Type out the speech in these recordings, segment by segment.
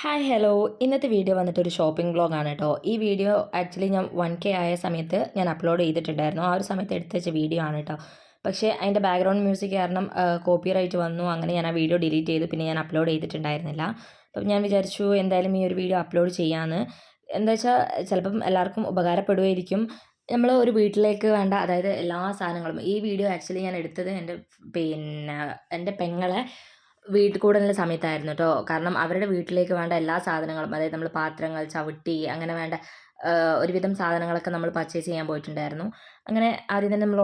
Hi hello. ഇന്നത്തെ video വന്നിട്ട് ഒരു ഷോപ്പിംഗ് വ്ളോഗാണ് കേട്ടോ. ഈ വീഡിയോ ആക്ച്വലി ഞാൻ 1K ആയ സമയത്ത് ഞാൻ അപ്ലോഡ് ചെയ്തിട്ടുണ്ടായിരുന്നു. ആ ഒരു സമയത്ത് എടുത്ത് വെച്ച വീഡിയോ ആണ് കേട്ടോ. പക്ഷേ അതിൻ്റെ ബാക്ക്ഗ്രൗണ്ട് മ്യൂസിക് കാരണം കോപ്പിറൈറ്റ് വന്നു. അങ്ങനെ ഞാൻ ആ വീഡിയോ ഡിലീറ്റ് ചെയ്തു. പിന്നെ ഞാൻ അപ്ലോഡ് ചെയ്തിട്ടുണ്ടായിരുന്നില്ല. അപ്പം ഞാൻ വിചാരിച്ചു എന്തായാലും ഈ ഒരു വീഡിയോ അപ്ലോഡ് ചെയ്യാമെന്ന്. എന്താ വെച്ചാൽ ചിലപ്പം എല്ലാവർക്കും ഉപകാരപ്പെടുമായിരിക്കും. നമ്മൾ ഒരു വീട്ടിലേക്ക് വേണ്ട അതായത് എല്ലാ സാധനങ്ങളും ഈ വീഡിയോ ആക്ച്വലി ഞാൻ എടുത്തത് പിന്നെ എൻ്റെ പെങ്ങളെ വീട്ടിൽ കൂടലിൻ്റെ സമയത്തായിരുന്നു കേട്ടോ. കാരണം അവരുടെ വീട്ടിലേക്ക് വേണ്ട എല്ലാ സാധനങ്ങളും അതായത് നമ്മൾ പാത്രങ്ങൾ, ചവിട്ടി അങ്ങനെ വേണ്ട ഒരുവിധം സാധനങ്ങളൊക്കെ നമ്മൾ പർച്ചേസ് ചെയ്യാൻ പോയിട്ടുണ്ടായിരുന്നു. അങ്ങനെ ആദ്യം തന്നെ നമ്മൾ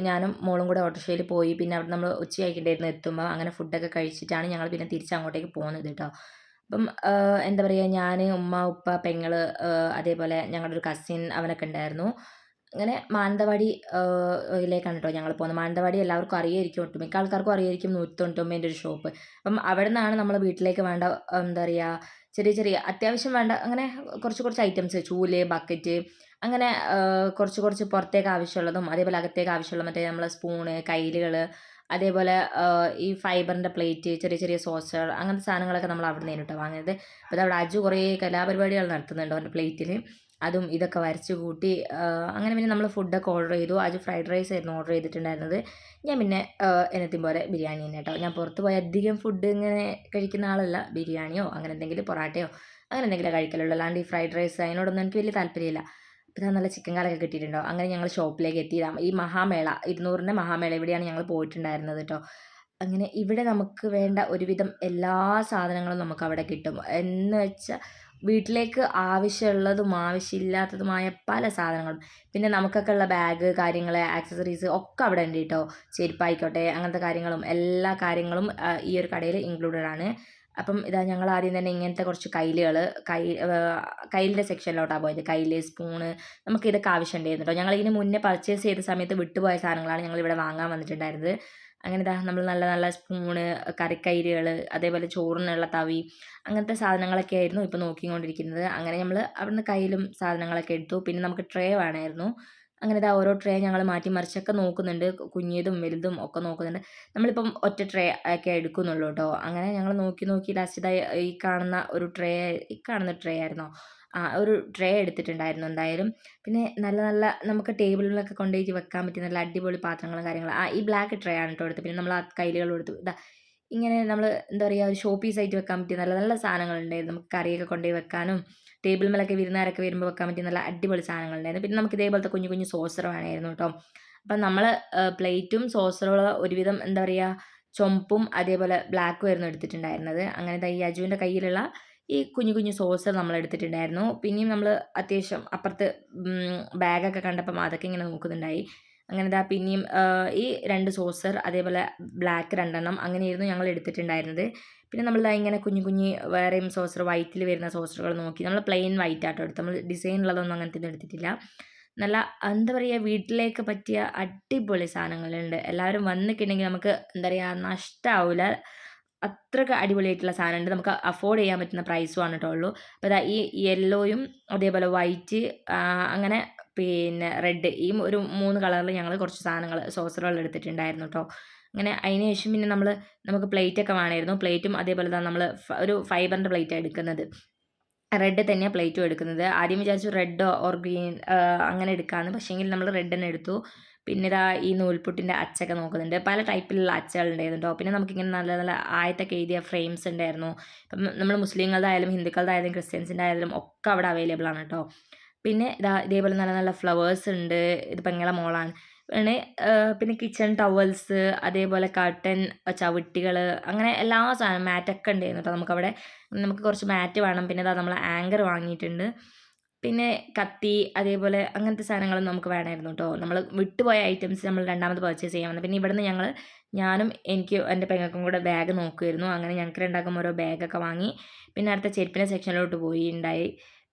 ഞാനും മോളും കൂടെ ഓട്ടോറിക്ഷയിൽ പോയി. പിന്നെ അവിടെ നമ്മൾ ഉച്ചയായിട്ടുണ്ടായിരുന്നു എത്തുമ്പോൾ. അങ്ങനെ ഫുഡൊക്കെ കഴിച്ചിട്ടാണ് ഞങ്ങൾ പിന്നെ തിരിച്ചങ്ങോട്ടേക്ക് പോകുന്നത് കേട്ടോ. അപ്പം എന്താ പറയുക, ഞാൻ, ഉമ്മ, ഉപ്പ, പെങ്ങള്, അതേപോലെ ഞങ്ങളുടെ ഒരു കസിൻ അവനൊക്കെ ഉണ്ടായിരുന്നു. അങ്ങനെ മാനന്തവാടി യിലേക്കാണ് കേട്ടോ ഞങ്ങൾ പോകുന്നത്. മാനന്തവാടി എല്ലാവർക്കും അറിയായിരിക്കും, ഒട്ടുമിക്ക ആൾക്കാർക്കും അറിയായിരിക്കും 199 ഒരു ഷോപ്പ്. അപ്പം അവിടെ നിന്നാണ് നമ്മൾ വീട്ടിലേക്ക് വേണ്ട എന്താ പറയുക ചെറിയ ചെറിയ അത്യാവശ്യം വേണ്ട അങ്ങനെ കുറച്ച് കുറച്ച് ഐറ്റംസ്, ചൂല്, ബക്കറ്റ്, അങ്ങനെ കുറച്ച് കുറച്ച് പുറത്തേക്ക് ആവശ്യമുള്ളതും അതേപോലെ അകത്തേക്ക് ആവശ്യമുള്ള മറ്റേ നമ്മളെ സ്പൂണ്, കയ്യിലുകൾ, അതേപോലെ ഈ ഫൈബറിൻ്റെ പ്ലേറ്റ്, ചെറിയ ചെറിയ സോസുകൾ, അങ്ങനത്തെ സാധനങ്ങളൊക്കെ നമ്മൾ അവിടെ നിന്നാണ് കേട്ടോ വാങ്ങിയത്. അപ്പോൾ അവിടെ അജു കുറേ കലാപരിപാടികൾ നടത്തുന്നുണ്ട് അവൻ്റെ പ്ലേറ്റിൽ. അതും ഇതൊക്കെ വരച്ച് കൂട്ടി അങ്ങനെ പിന്നെ നമ്മൾ ഫുഡൊക്കെ ഓർഡർ ചെയ്തു. അജു ഫ്രൈഡ് റൈസ് ആയിരുന്നു ഓർഡർ ചെയ്തിട്ടുണ്ടായിരുന്നത്. ഞാൻ പിന്നെ എന്നത്തേയും പോലെ ബിരിയാണി തന്നെ കേട്ടോ. ഞാൻ പുറത്ത് പോയി അധികം ഫുഡ് ഇങ്ങനെ കഴിക്കുന്ന ആളല്ല. ബിരിയാണിയോ അങ്ങനെ എന്തെങ്കിലും പൊറാട്ടയോ അങ്ങനെ എന്തെങ്കിലും കഴിക്കലുള്ളൂ. അല്ലാണ്ട് ഈ ഫ്രൈഡ് റൈസ് അതിനോടൊന്നും എനിക്ക് വലിയ താല്പര്യമില്ല. അപ്പോൾ ഇതാ നല്ല ചിക്കൻ കറിയൊക്കെ കിട്ടിയിട്ടുണ്ടോ. അങ്ങനെ ഞങ്ങൾ ഷോപ്പിലേക്ക് എത്തിയതാണ്. ഈ മഹാമേള 200ൻ്റെ മഹാമേള ഇവിടെയാണ് ഞങ്ങൾ പോയിട്ടുണ്ടായിരുന്നത് കേട്ടോ. അങ്ങനെ ഇവിടെ നമുക്ക് വേണ്ട ഒരുവിധം എല്ലാ സാധനങ്ങളും നമുക്ക് അവിടെ കിട്ടും. എന്ന് വെച്ചാൽ വീട്ടിലേക്ക് ആവശ്യമുള്ളതും ആവശ്യമില്ലാത്തതുമായ പല സാധനങ്ങളും. പിന്നെ നമുക്കൊക്കെ ഉള്ള ബാഗ്, കാര്യങ്ങൾ, ആക്സസറീസ് ഒക്കെ അവിടെ ഉണ്ട് കേട്ടോ. ചെരുപ്പായിക്കോട്ടെ അങ്ങനത്തെ കാര്യങ്ങളും എല്ലാ കാര്യങ്ങളും ഈ ഒരു കടയിൽ ഇൻക്ലൂഡഡ് ആണ്. അപ്പം ഇതാ ഞങ്ങൾ ആദ്യം തന്നെ ഇങ്ങനത്തെ കുറച്ച് കയ്യിലുകൾ, കയ്യിലിൻ്റെ സെക്ഷനിലോട്ടാണ് പോയത്. കയ്യിൽ, സ്പൂണ്, നമുക്ക് ഇതൊക്കെ ആവശ്യമുണ്ടായിരുന്നു കേട്ടോ. ഞങ്ങൾ ഇതിന് മുന്നേ പർച്ചേസ് ചെയ്ത സമയത്ത് വിട്ടുപോയ സാധനങ്ങളാണ് ഞങ്ങൾ ഇവിടെ വാങ്ങാൻ വന്നിട്ടുണ്ടായിരുന്നത്. അങ്ങനെ ഇതാ നമ്മൾ നല്ല നല്ല സ്പൂണ്, കറിക്കയിലുകൾ, അതേപോലെ ചോറിനുള്ള തവി, അങ്ങനത്തെ സാധനങ്ങളൊക്കെ ആയിരുന്നു ഇപ്പോൾ നോക്കിക്കൊണ്ടിരിക്കുന്നത്. അങ്ങനെ നമ്മൾ അവിടുന്ന് കയ്യിലും സാധനങ്ങളൊക്കെ എടുത്തു. പിന്നെ നമുക്ക് ട്രേ വേണമായിരുന്നു. അങ്ങനെ ഇതാ ഓരോ ട്രേ ഞങ്ങൾ മാറ്റി മറിച്ചൊക്കെ നോക്കുന്നുണ്ട്. കുഞ്ഞിയതും വലുതും ഒക്കെ നോക്കുന്നുണ്ട്. നമ്മളിപ്പം ഒറ്റ ട്രേ ഒക്കെ എടുക്കുന്നുള്ളൂ കേട്ടോ. അങ്ങനെ ഞങ്ങൾ നോക്കി നോക്കി ലാസ്റ്റ് ഇതാ ഈ കാണുന്ന ട്രേ ആയിരുന്നോ, ഒരു ട്രേ എടുത്തിട്ടുണ്ടായിരുന്നു എന്തായാലും. പിന്നെ നല്ല നല്ല നമുക്ക് ടേബിളിലൊക്കെ കൊണ്ടുപോയിട്ട് വെക്കാൻ പറ്റിയ നല്ല അടിപൊളി പാത്രങ്ങളും കാര്യങ്ങളും. ഈ ബ്ലാക്ക് ട്രേ ആണ് കേട്ടോ എടുത്തത്. പിന്നെ നമ്മൾ ആ കയ്യിലുകളും എടുത്തു. ഇതാ ഇങ്ങനെ നമ്മൾ എന്താ പറയുക ഒരു ഷോ പീസായിട്ട് വെക്കാൻ പറ്റിയ നല്ല നല്ല സാധനങ്ങളുണ്ടായിരുന്നു. നമുക്ക് കറിയൊക്കെ കൊണ്ടുപോയി വെക്കാനും ടേബിൾ മേലൊക്കെ വിരുന്നുകാരൊക്കെ വരുമ്പോൾ വെക്കാൻ പറ്റിയ നല്ല അടിപൊളി സാധനങ്ങളുണ്ടായിരുന്നു. പിന്നെ നമുക്ക് ഇതേപോലത്തെ കുഞ്ഞു കുഞ്ഞു സോസർ വേണമായിരുന്നു കേട്ടോ. അപ്പം നമ്മൾ പ്ലേറ്റും സോസറുകൾ ഒരുവിധം എന്താ പറയുക ചുമപ്പും അതേപോലെ ബ്ലാക്കും ആയിരുന്നു എടുത്തിട്ടുണ്ടായിരുന്നത്. അങ്ങനെ ദാ ഈ അജുവിൻ്റെ കയ്യിലുള്ള ഈ കുഞ്ഞു കുഞ്ഞു സോസർ നമ്മൾ എടുത്തിട്ടുണ്ടായിരുന്നു. പിന്നെയും നമ്മൾ അത്യാവശ്യം അപ്പുറത്ത് ബാഗൊക്കെ കണ്ടപ്പം അതൊക്കെ ഇങ്ങനെ നോക്കുന്നുണ്ടായി. അങ്ങനെ ദാ പിന്നെയും ഈ 2 സോസർ അതേപോലെ ബ്ലാക്ക് 2 എണ്ണം അങ്ങനെയായിരുന്നു ഞങ്ങൾ എടുത്തിട്ടുണ്ടായിരുന്നത്. പിന്നെ നമ്മൾ ദാ ഇങ്ങനെ കുഞ്ഞു കുഞ്ഞ് വേറെയും സോസർ വൈറ്റിൽ വരുന്ന സോസറുകൾ നോക്കി. നമ്മൾ പ്ലെയിൻ വൈറ്റ് ആട്ടോ എടുത്തത്. നമ്മൾ ഡിസൈൻ ഉള്ളതൊന്നും അങ്ങനത്തെ എടുത്തിട്ടില്ല. നല്ല എന്താ പറയുക വീട്ടിലേക്ക് പറ്റിയ അടിപൊളി സാധനങ്ങളുണ്ട്. എല്ലാവരും വന്നിട്ടുണ്ടെങ്കിൽ നമുക്ക് എന്താ പറയുക നഷ്ടമാവില്ല. അത്രയ്ക്ക് അടിപൊളിയായിട്ടുള്ള സാധനമുണ്ട്. നമുക്ക് അഫോർഡ് ചെയ്യാൻ പറ്റുന്ന പ്രൈസും ആണ് കേട്ടോ ഉള്ളൂ. അപ്പോൾ ഇതാ ഈ യെല്ലോയും അതേപോലെ വൈറ്റ്, അങ്ങനെ പിന്നെ റെഡ്, ഈ ഒരു 3 കളറിൽ ഞങ്ങൾ കുറച്ച് സാധനങ്ങൾ സോസറുകൾ എടുത്തിട്ടുണ്ടായിരുന്നു കേട്ടോ. അങ്ങനെ അതിന് ശേഷം പിന്നെ നമുക്ക് പ്ലേറ്റൊക്കെ വേണമായിരുന്നു. പ്ലേറ്റും അതേപോലെ തന്നെ നമ്മൾ ഒരു ഫൈബറിൻ്റെ പ്ലേറ്റാണ് എടുക്കുന്നത്. റെഡ് തന്നെയാണ് പ്ലേറ്റും എടുക്കുന്നത്. ആദ്യം വിചാരിച്ചു റെഡ് ഓർ ഗ്രീൻ അങ്ങനെ എടുക്കാമെന്ന്. പക്ഷേങ്കിൽ നമ്മൾ റെഡ് തന്നെ എടുത്തു. പിന്നെ ഇതാ ഈ നൂൽപുട്ടിൻ്റെ അച്ചൊക്കെ നോക്കുന്നുണ്ട്. പല ടൈപ്പിലുള്ള അച്ചകളുണ്ടായിരുന്നു കേട്ടോ. പിന്നെ നമുക്കിങ്ങനെ നല്ല നല്ല ആയത്തൊക്കെ എഴുതിയ ഫ്രെയിംസ് ഉണ്ടായിരുന്നു. ഇപ്പം നമ്മൾ മുസ്ലിങ്ങളുടേതായാലും ഹിന്ദുക്കളുടെ ക്രിസ്ത്യൻസിൻ്റെ ആയാലും ഒക്കെ അവിടെ അവൈലബിൾ ആണ് കേട്ടോ. പിന്നെ ഇതേപോലെ നല്ല നല്ല ഫ്ലവേഴ്സ് ഉണ്ട്. ഇത് പെങ്ങളെ മോളാണ്. പിന്നെ പിന്നെ കിച്ചൺ ടവൽസ്, അതേപോലെ കർട്ടൻ, ചവിട്ടികൾ, അങ്ങനെ എല്ലാ സാധനം മാറ്റൊക്കെ ഉണ്ടായിരുന്നു കേട്ടോ നമുക്കവിടെ. നമുക്ക് കുറച്ച് മാറ്റ് വേണം. പിന്നെ ഇതാ നമ്മൾ ആങ്കർ വാങ്ങിയിട്ടുണ്ട്. പിന്നെ കത്തി, അതേപോലെ അങ്ങനത്തെ സാധനങ്ങളും നമുക്ക് വേണമായിരുന്നു കേട്ടോ. നമ്മൾ വിട്ടുപോയ ഐറ്റംസ് നമ്മൾ രണ്ടാമത് പർച്ചേസ് ചെയ്യാൻ വന്നത്. പിന്നെ ഇവിടുന്ന് ഞാനും എൻ്റെ പെങ്ങൾക്കും കൂടെ ബാഗ് നോക്കുമായിരുന്നു. അങ്ങനെ ഞങ്ങൾക്ക് രണ്ടാൾക്കും ഓരോ ബാഗൊക്കെ വാങ്ങി. പിന്നെ അടുത്ത ചെരുപ്പിൻ്റെ സെക്ഷനിലോട്ട് പോയി.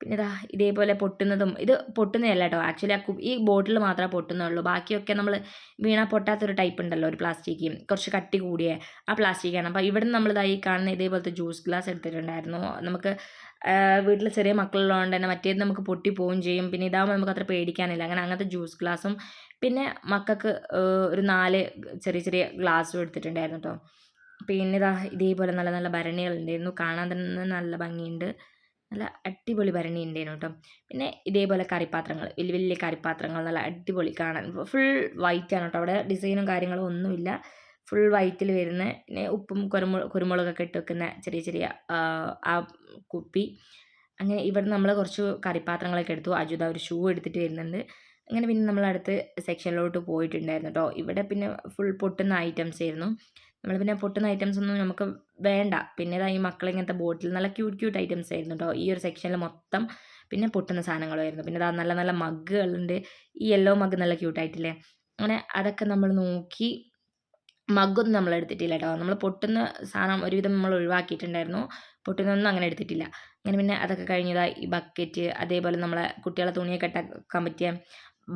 പിന്നെ ഇതാ ഇതേപോലെ പൊട്ടുന്നതും, ഇത് പൊട്ടുന്നതല്ല കേട്ടോ ആക്ച്വലി ഈ ബോട്ടിൽ മാത്രമേ പൊട്ടുന്നുള്ളൂ. ബാക്കിയൊക്കെ നമ്മൾ വീണാൽ പൊട്ടാത്തൊരു ടൈപ്പ് ഉണ്ടല്ലോ ഒരു പ്ലാസ്റ്റിക്, കുറച്ച് കട്ടി കൂടിയ ആ പ്ലാസ്റ്റിക്കാണ്. അപ്പോൾ ഇവിടുന്ന് നമ്മളിതായി കാണുന്ന ഇതേപോലത്തെ ജ്യൂസ് ഗ്ലാസ് എടുത്തിട്ടുണ്ടായിരുന്നു. നമുക്ക് വീട്ടിൽ ചെറിയ മക്കളുള്ളതുകൊണ്ട് തന്നെ മറ്റേത് നമുക്ക് പൊട്ടി പോവുകയും ചെയ്യും. പിന്നെ ഇതാകുമ്പോൾ നമുക്ക് അത്ര പേടിക്കാനില്ല. അങ്ങനെ അങ്ങനത്തെ ജ്യൂസ് ഗ്ലാസും പിന്നെ മക്കൾക്ക് ഒരു 4 ചെറിയ ചെറിയ ഗ്ലാസ്സും എടുത്തിട്ടുണ്ടായിരുന്നു കേട്ടോ. പിന്നെ ഇതാ ഇതേപോലെ നല്ല നല്ല ഭരണികളുണ്ടായിരുന്നു. കാണാൻ തന്നെ നല്ല ഭംഗിയുണ്ട്. നല്ല അടിപൊളി ഭരണി ഉണ്ടായിരുന്നു കേട്ടോ. പിന്നെ ഇതേപോലെ കറിപ്പാത്രങ്ങൾ, വലിയ വലിയ കറിപ്പാത്രങ്ങൾ നല്ല അടിപൊളി കാണാൻ. ഫുൾ വൈറ്റ് ആണ് കേട്ടോ. അവിടെ ഡിസൈനും കാര്യങ്ങളും ഒന്നുമില്ല. ഫുൾ വൈറ്റിൽ വരുന്ന പിന്നെ ഉപ്പും കുരുമുളകൊക്കെ ഇട്ട് വെക്കുന്ന ചെറിയ ചെറിയ ആ കുപ്പി. അങ്ങനെ ഇവിടെ നമ്മൾ കുറച്ച് കറിപ്പാത്രങ്ങളൊക്കെ എടുത്തു. അജുത ഒരു ഷൂ എടുത്തിട്ട് വരുന്നുണ്ട്. അങ്ങനെ പിന്നെ നമ്മൾ അടുത്ത് സെക്ഷനിലോട്ട് പോയിട്ടുണ്ടായിരുന്നു കേട്ടോ. ഇവിടെ പിന്നെ ഫുൾ പൊട്ടുന്ന ഐറ്റംസ് ആയിരുന്നു. നമ്മൾ പിന്നെ പൊട്ടുന്ന ഐറ്റംസ് ഒന്നും നമുക്ക് വേണ്ട. പിന്നെ ഇതാ ഈ മക്കൾ ഇങ്ങനത്തെ ബോട്ടിൽ നല്ല ക്യൂട്ട് ക്യൂട്ട് ഐറ്റംസ് ആയിരുന്നു കേട്ടോ. ഈ ഒരു സെക്ഷനിൽ മൊത്തം പിന്നെ പൊട്ടുന്ന സാധനങ്ങളായിരുന്നു. പിന്നെ ഇതാ നല്ല നല്ല മഗ്ഗുകളുണ്ട്. ഈ യെല്ലോ മഗ് നല്ല ക്യൂട്ടായിട്ടില്ലേ. അങ്ങനെ അതൊക്കെ നമ്മൾ നോക്കി. മഗ്ഗൊന്നും നമ്മൾ എടുത്തിട്ടില്ല കേട്ടോ. നമ്മൾ പൊട്ടുന്ന സാധനം ഒരുവിധം നമ്മൾ ഒഴിവാക്കിയിട്ടുണ്ടായിരുന്നു. പൊട്ടുന്നതൊന്നും അങ്ങനെ എടുത്തിട്ടില്ല. അങ്ങനെ പിന്നെ അതൊക്കെ കഴിഞ്ഞതായി ഈ ബക്കറ്റ്, അതേപോലെ നമ്മളെ കുട്ടികളെ തുണിയൊക്കെ ഇട്ടാക്കാൻ പറ്റിയ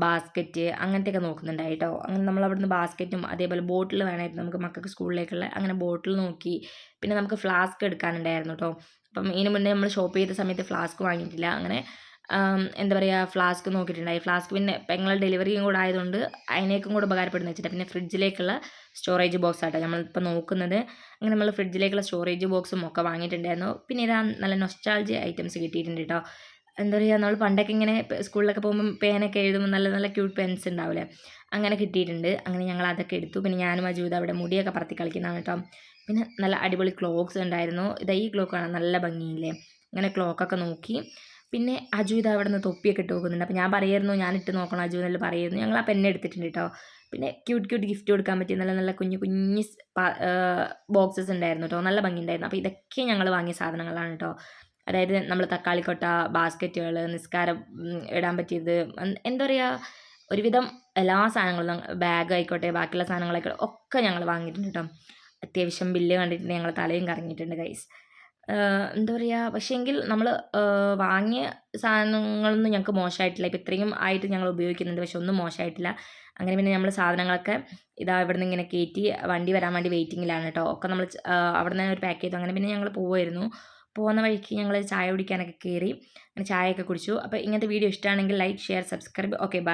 ബാസ്ക്കറ്റ് അങ്ങനത്തെയൊക്കെ നോക്കുന്നുണ്ടായി കേട്ടോ. അങ്ങനെ നമ്മൾ അവിടുന്ന് ബാസ്ക്കറ്റും അതേപോലെ ബോട്ടിൽ വേണമായിരുന്നു നമുക്ക് മക്കൾക്ക് സ്കൂളിലേക്കുള്ള. അങ്ങനെ ബോട്ടിൽ നോക്കി. പിന്നെ നമുക്ക് ഫ്ലാസ്ക് എടുക്കാനുണ്ടായിരുന്നു കേട്ടോ. അപ്പം ഇതിന് മുന്നേ നമ്മൾ ഷോപ്പ് ചെയ്ത സമയത്ത് ഫ്ലാസ്ക് വാങ്ങിയിട്ടില്ല. അങ്ങനെ എന്താ പറയുക, ഫ്ലാസ്ക് നോക്കിയിട്ടുണ്ടായി. ഫ്ലാസ്ക് പിന്നെ പെങ്ങൾ ഡെലിവറിയും കൂടെ ആയതുകൊണ്ട് അതിനേക്കും കൂടെ ഉപകാരപ്പെടുന്ന വെച്ചിട്ട് പിന്നെ ഫ്രിഡ്ജിലേക്കുള്ള സ്റ്റോറേജ് ബോക്സ് ആട്ടോ നമ്മളിപ്പോൾ നോക്കുന്നത്. അങ്ങനെ നമ്മൾ ഫ്രിഡ്ജിലേക്കുള്ള സ്റ്റോറേജ് ബോക്സും ഒക്കെ വാങ്ങിയിട്ടുണ്ടായിരുന്നു. പിന്നെ ഇതാ നല്ല നൊസ്റ്റാൾജി ഐറ്റംസ് കിട്ടിയിട്ടുണ്ട് കേട്ടോ. എന്താ പറയുക, നമ്മൾ പണ്ടൊക്കെ ഇങ്ങനെ സ്കൂളിലൊക്കെ പോകുമ്പം പേനൊക്കെ എഴുതുമ്പോൾ നല്ല നല്ല ക്യൂട്ട് പെൻസ് ഉണ്ടാവില്ലേ, അങ്ങനെ കിട്ടിയിട്ടുണ്ട്. അങ്ങനെ ഞങ്ങൾ അതൊക്കെ എടുത്തു. പിന്നെ ഞാനും അജൂത അവിടെ മുടിയൊക്കെ പറത്തി കളിക്കുന്നതാണ് കേട്ടോ. പിന്നെ നല്ല അടിപൊളി ക്ലോക്ക്സ് ഉണ്ടായിരുന്നു. ഇതാ ഈ ക്ലോക്ക് കാണാൻ നല്ല ഭംഗിയില്ലേ. അങ്ങനെ ക്ലോക്കൊക്കെ നോക്കി. പിന്നെ അജു ഇത് അവിടെ നിന്ന് തൊപ്പിയൊക്കെ ഇട്ട് നോക്കുന്നുണ്ട്. അപ്പോൾ ഞാൻ പറയായിരുന്നു ഞാൻ ഇട്ട് നോക്കണം അജു എന്നെല്ലാം പറയുന്നു. ഞങ്ങൾ ആ പെണ്ണ് എടുത്തിട്ടുണ്ട് കേട്ടോ. പിന്നെ ക്യൂട്ട് ക്യൂട്ട് ഗിഫ്റ്റ് കൊടുക്കാൻ പറ്റിയ നല്ല നല്ല കുഞ്ഞു കുഞ്ഞ് ബോക്സസ് ഉണ്ടായിരുന്നു കേട്ടോ. നല്ല ഭംഗിയുണ്ടായിരുന്നു. അപ്പോൾ ഇതൊക്കെ ഞങ്ങൾ വാങ്ങിയ സാധനങ്ങളാണ് കേട്ടോ. അതായത് നമ്മൾ തക്കാളിക്കൊട്ട, ബാസ്ക്കറ്റുകൾ, നിസ്കാരം ഇടാൻ പറ്റിയത്, എന്താ പറയുക, ഒരുവിധം എല്ലാ സാധനങ്ങളും ബാഗ് ആയിക്കോട്ടെ ബാക്കിയുള്ള സാധനങ്ങളായിക്കോട്ടെ ഒക്കെ ഞങ്ങൾ വാങ്ങിയിട്ടുണ്ട് കേട്ടോ. അത്യാവശ്യം ബില്ല് കണ്ടിട്ട് ഞങ്ങൾ തലയും കറങ്ങിയിട്ടുണ്ട് ഗൈസ്. എന്താ പറയുക, പക്ഷേങ്കിൽ നമ്മൾ വാങ്ങിയ സാധനങ്ങളൊന്നും ഞങ്ങൾക്ക് മോശമായിട്ടില്ല. ഇപ്പോൾ ഇത്രയും ആയിട്ട് ഞങ്ങൾ ഉപയോഗിക്കുന്നുണ്ട്, പക്ഷെ ഒന്നും മോശമായിട്ടില്ല. അങ്ങനെ പിന്നെ നമ്മൾ സാധനങ്ങളൊക്കെ ഇതാ ഇവിടുന്ന് ഇങ്ങനെ കയറ്റി വണ്ടി വരാൻ വേണ്ടി വെയിറ്റിങ്ങിലാണ് കേട്ടോ. ഒക്കെ നമ്മൾ അവിടെ നിന്ന് ഒരു പാക്ക് ചെയ്തു. അങ്ങനെ പിന്നെ ഞങ്ങൾ പോവുമായിരുന്നു. പോകുന്ന വഴിക്ക് ഞങ്ങൾ ചായ കുടിക്കാനൊക്കെ കയറി. അങ്ങനെ ചായയൊക്കെ കുടിച്ചു. അപ്പോൾ ഇങ്ങനത്തെ വീഡിയോ ഇഷ്ടമാണെങ്കിൽ like, share, subscribe. Okay, by.